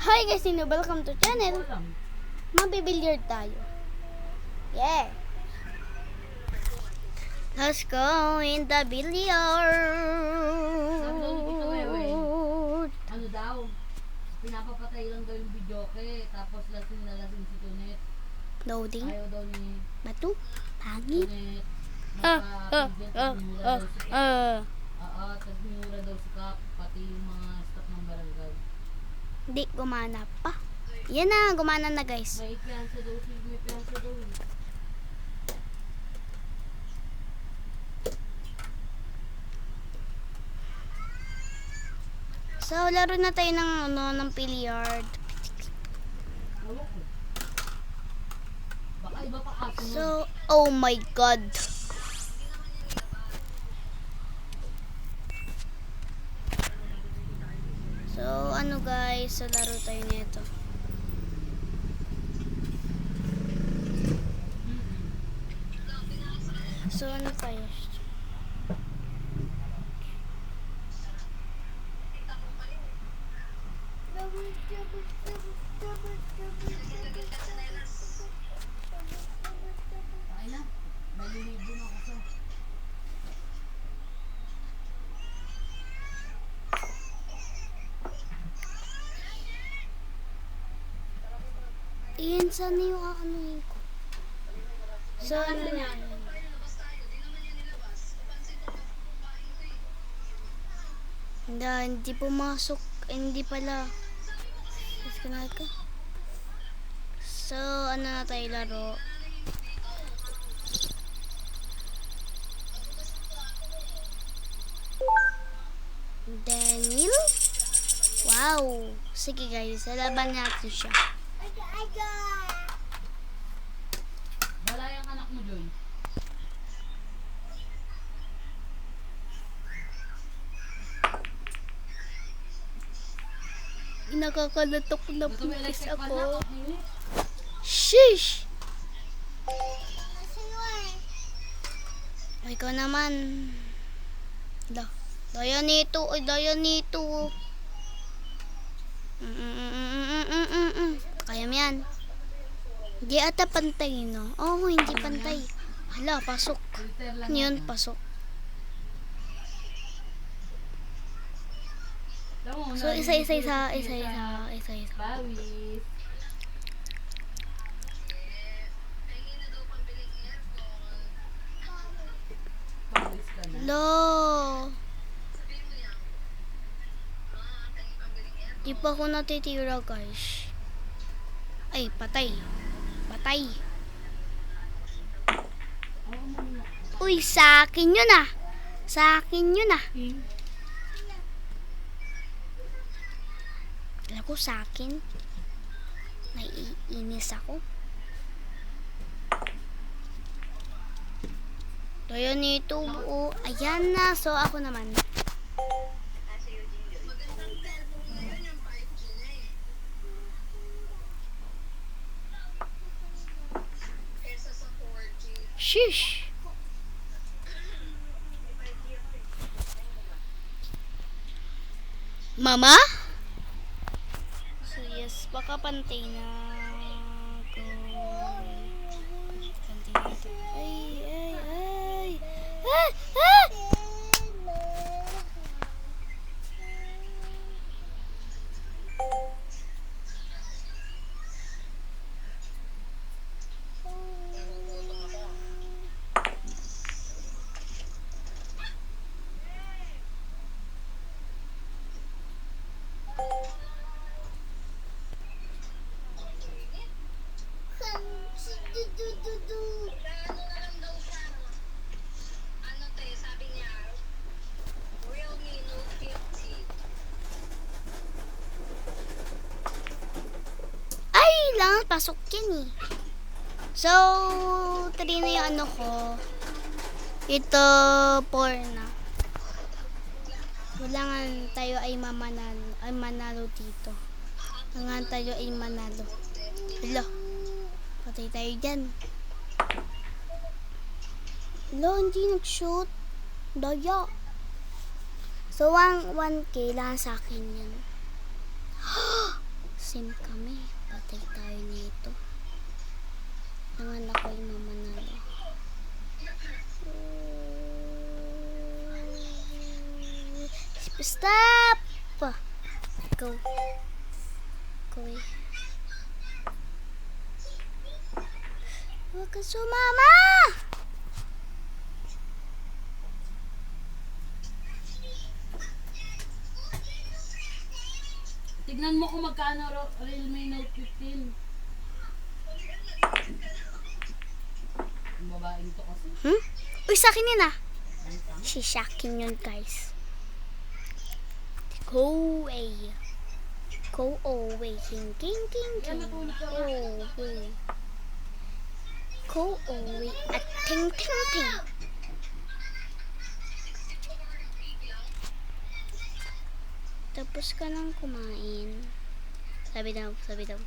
Hi guys, welcome to channel. Mabibilyard tayo. Yeah. Let's go in the billiard. Ano daw? Pinapapatay lang daw yung videoke, tapos lasing na lasing si Tunet. Loading. Ayaw daw ni Batu. Pangit. Tunet. Magpa-pinggan, tagmura daw si Kap, pati yung mga staff ng barangay. Hindi, gumana pa. Yan na, gumana na guys. May piyansa daw. So, laro na tayo ng billiard. Hawak ko. Baka iba pa kasi nun. So, oh my god. So, ano guys, so laro tayo nito. So, ano tayo? Ay na, naliligo na ako sa. Iyan, sana yung aanuhin ko. So, ano na? Hindi pumasok. Hindi pala. Disconnect ka. So, ano na tayo laro? Daniel? Wow! Sige guys, lalaban natin siya. Wala yung anak mo, Joy. Nakakalatok na Gusto mo pupis electric fan na? ako. Kainit. Sheesh! Ay, ikaw naman. Daya nito. Ay, daya nito. Kaya mo yan. Hindi ata pantay, no? Oo, hindi pantay. Hala, pasok. Filter lang Yun, yan. pasok. Alam mo, So, isa. Bawis. Bawis ka na. Lo. Di pa ako natitira, guys. Ay, patay. Patay. Uy, sa akin yun ah. Sa akin yun ah. Alam ko sa akin. Naiinis ako. Tayo nito. Oh, ayan na. So, ako naman. Sheesh. Mama? So, yes. Baka pantay na. Go. Pantay na ito. Ay. Ah! Ah! Lang pasok yan eh. So, tali na yung ano ko. Ito, 4 na. Kailangan tayo ay manalo dito. Kailangan tayo ay manalo. Hala, patay tayo dyan. Hala, hindi nag-shoot. Daya. So, 1K lang sa akin yan. Sim kami. Patay tayo nito. Nanganak ko yung mamanalo. Stop! Go. Go eh. Huwag ka sumama! Tignan mo kung magkano Realme Note 15. Yung babaeng to kasi. Uy, sa akin yun ah. Sisakin yun, guys. Go away. Go away. King, king, king, king. Go away. Go away. At ting, ting, ting. Tapos ka nang kumain. Sabi daw, sabi daw.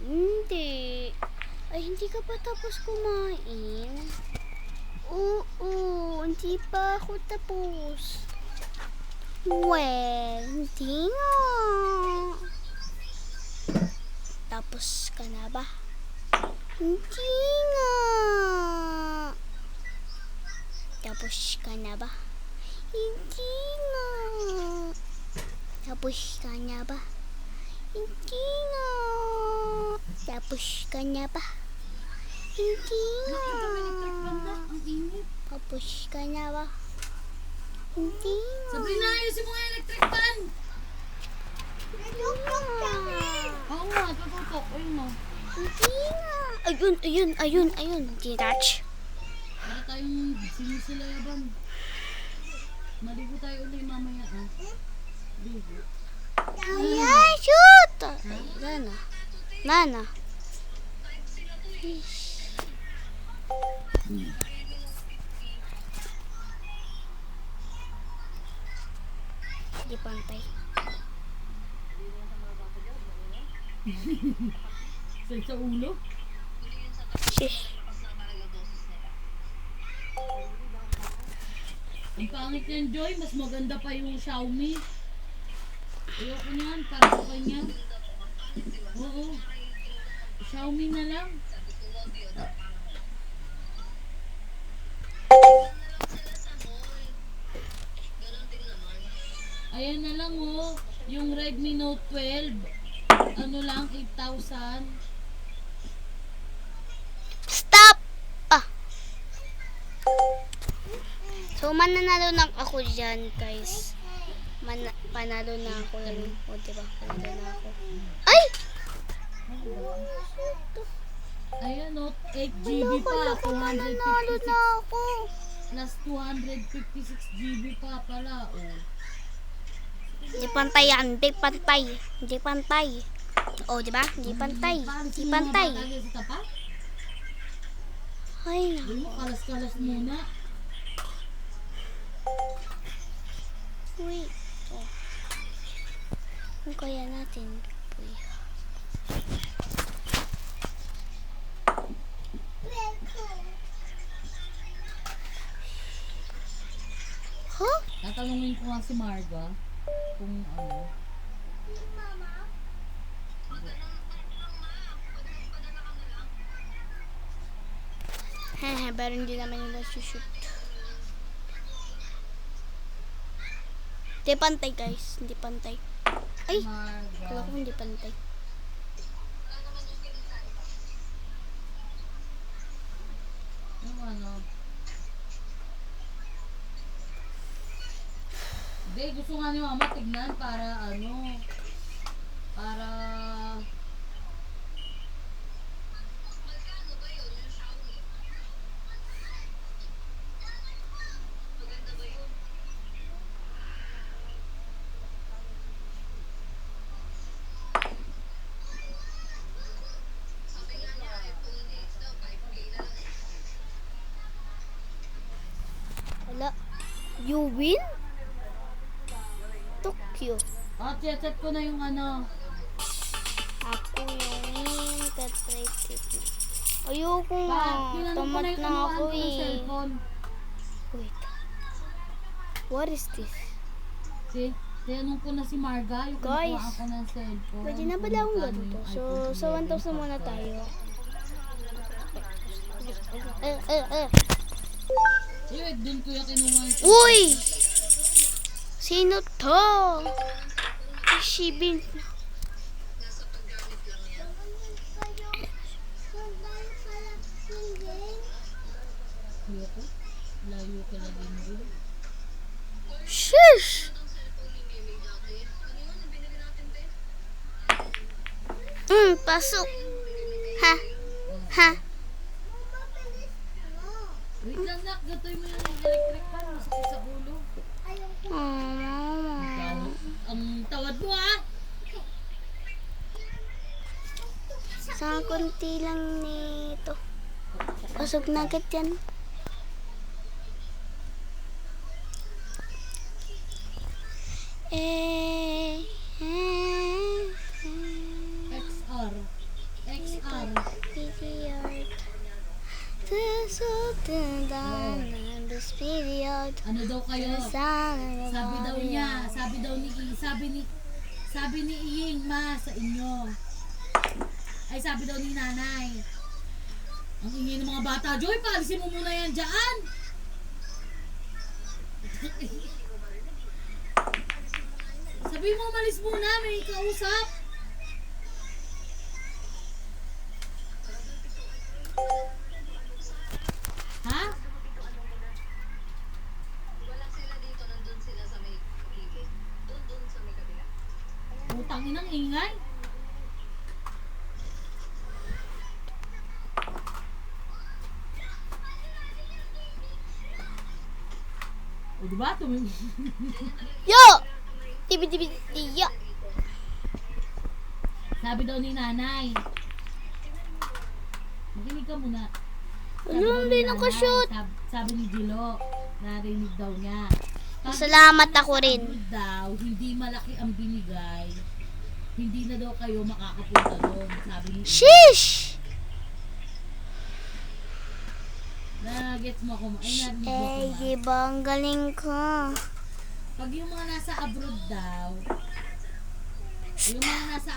Hindi. Ay, hindi ka pa tapos kumain. Oo, hindi pa ako tapos. Well, hindi nga. Tapos ka na ba? Hindi nga. Tapos ka na ba? Hindi nga. Tapos ka na ba? Hindi nga. Tapos ka na ba? Hindi nga. Ang init. Tapos ka na ba? Hindi nga. Sabrina, ayusin mo nga yung electric fan. Oo nga, tututok. Ayun mo. Hindi nga. Ayun. Detach. Para tayong sinisilayaban. Maligo tayo ulit mamaya ah. Ligo. Ayan, shoot! Nana. Hindi pantay. Sa ulo. Shish. Ang pangit yan, Joy. Mas maganda pa yung Xiaomi. Ayoko niyan. Para sa kanya. Oo. Xiaomi na lang. Ayan na lang oh. Yung Redmi Note 12. Ano lang, 8,000. Stop! So, mananalo na ako dyan, guys. Panalo na ako yan. O, diba? Panalo na ako. Ay! Ayan oh, 8GB pa. Panalo 256 na ako. plus 256 GB pa pala. Oh. Hindi pantay yan. Hindi pantay. Hindi pantay. O, diba? Hindi pantay. Hindi pantay. Ay, Hindi mo, kalas-kalas muna. wait. Oh. Kung kaya natin. Uy. Huh? Tatanungin ko nga si Marga kung ano. Hehe, pero hindi naman yung shoot. Hindi pantay, guys. Hindi pantay. Ay! Kala ko Marga. hindi pantay. Yung ano. Hindi, gusto nga ni Mama tignan para ano. Para... Wala. You win? Tokyo. chat ko na yung ano. Ako yung win. Ayoko nga. Tinanong ko na Tamat yung na anuan ako ko ng eh. cellphone. Wait. What is this? See? Tinanong ko na si Marga, yung Guys, kinukuhaan ko ng cellphone. pwede na pala akong ganito. So, sa 1,000 muna tayo. Doon ko yung kinuha. Uy! Sino to? Shibin. Ayoko. Layo ka na din yun. Shush! Pasok. Ha? Ha? Wait lang nak, gatoy mo yung electric fan. Masakit sa ulo. Ang tawad mo ah! Sa konti lang nito. Pasok na agad yan. XR. XR. Ano daw kayo? Sabi daw niya, sabi ni Iying ma sa inyo. Ay sabi daw ni nanay. Ang ingay ng mga bata, Joy, paalisin mo muna yan dyan. Sabi mo, malis muna, may kausap. Ha? Utang inang ingay. O diba? Yo! Yo! Sabi daw ni nanay. Makinig ka muna. Ano, hindi nakashoot. Sabi ni Jilo, narinig daw niya. Salamat ako rin. Pag daw, hindi malaki ang binigay, hindi na daw kayo makakapunta doon. Sabi ni Shish! Gets mo ako. Ay, narinig mo ko ma. di ba ang galing ko? Pag yung mga nasa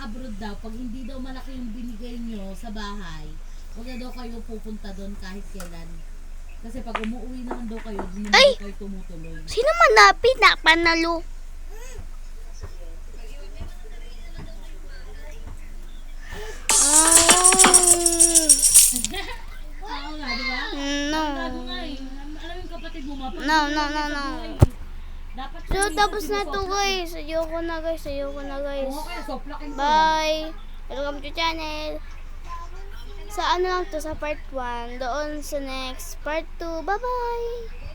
abroad daw, pag hindi daw malaki yung binigay nyo sa bahay, huwag na daw kayo pupunta doon kahit kailan. Kasi pag umuwi naman daw kayo, hindi na Ay! daw kayo tumutuloy. Sino manapit na panalo? Oo nga, di ba? No. Gago nga eh. Alam yung kapatid mo, mapag- No. Dapat So, sabihin tapos sa na to sino guys. Ayoko na guys. Oo, kaya soplakin ko. Bye! Welcome to channel. Sa ano lang to, sa part 1. Doon sa next part 2. Bye-bye!